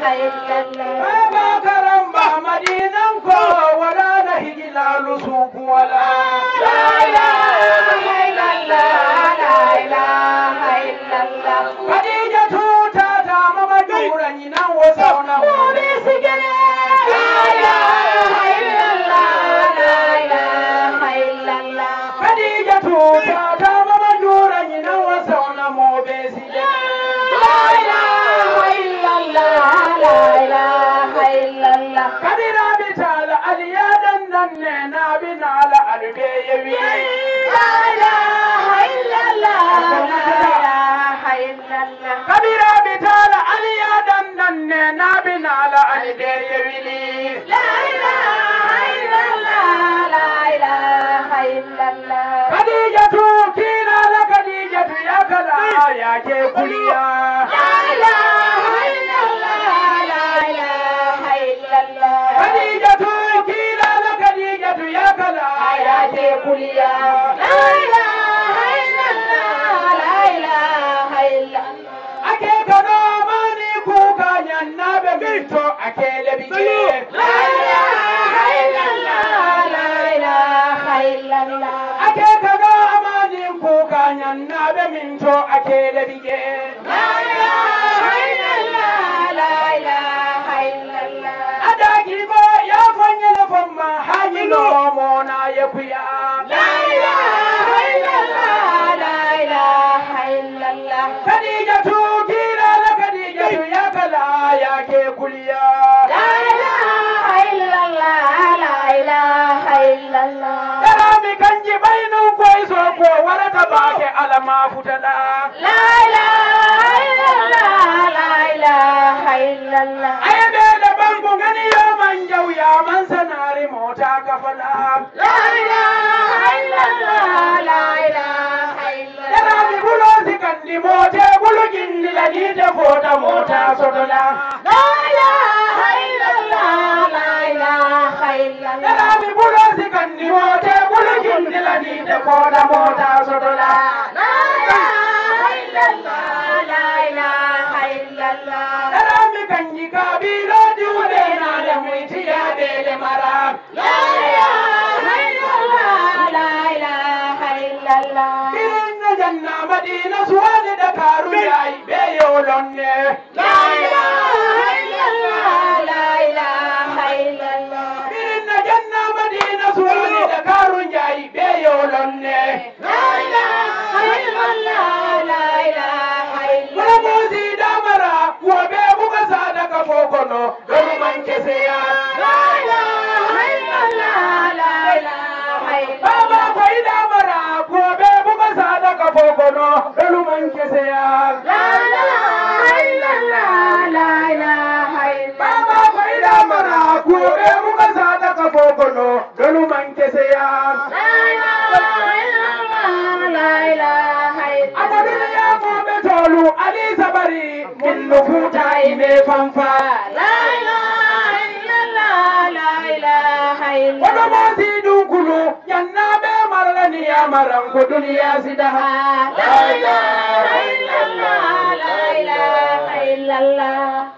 Baba karamba madinan ko wala na hijilalu suku wala. La ilaha illallah, la ilaha illallah. Khadija tuta ta mama dura nyina wosona wole sigene. La ilaha illallah, la ilaha illallah. Khadija tuta ta mama dura nyina wosona mobe sigene. La ilaha illallah, la ilaha illallah. Kadira bitala aliyadan nanne na binala albe yewi. La ilaha illallah, la ilaha illallah. Kadira bitala aliyadan nanne na binala albe yewi. La ilaha illallah, la ilaha illallah. Khadijatu kila la Khadijatu ya kala ya ke kuliya. La ilaha illallah, la ilaha illallah. Khadijatu kila la Khadijatu ya kala ya ke kuliya. La ilaha illallah, la ilaha illallah. Ake kano mani kuka nyanna be minto ake lebije. La ilaha illallah, la ilaha illallah. Ake kano mani kuka nyanna be minto ake lebije. La ilaha illallah, la ilaha illallah. Adagimo ya fanyele fomma hanyilo mona yekuya. La ilaha illallah, la ilaha illallah. Khadijatu kila la Khadijatu ya kala ya ke kuliya. La ilaha illallah, la ilaha illallah. Darami kanji bainu koiso ko warata bake alama futala. La ilaha illallah, la ilaha illallah. Ayebe da bangu ngani yo manjaw ya man sanari mota kafala. La ilaha illallah, la ilaha illallah. Darami bulo sikandi mote bulu jindi la dite fota mota sodola. La ilaha illallah, la ilaha illallah. Darami bulo sikandi mote bulu jindi la dite fota mota sodola. La ilaha illallah, la ilaha illallah. Darami kanji kabilo diude na da muiti ya bele mara. La ilaha illallah, la ilaha illallah. Inna janna madina suwade da karu yayi be yolonne. La ilaha illallah, la ilaha illallah. Inna janna madina suwade da karu yayi be yolonne. La ilaha illallah, la ilaha illallah. Muzi damara wobe buga sadaka fokono dolu mankese ya. La ilaha illallah, la ilaha illallah. Baba koi damara wobe buga sadaka fokono dolu mankese ya. La ilaha illallah, la ilaha illallah. Baba koi damara wobe buga sadaka fokono dolu mankese ya. La ilaha illallah, la ilaha illallah. Amadu ya mobe tolu ali sabari minnu futa ime fanfa. La ilaha illallah, la ilaha illallah. Wado mosi dukulu yanna be marlani ya marango dunia sidaha. La ilaha illallah, la ilaha illallah.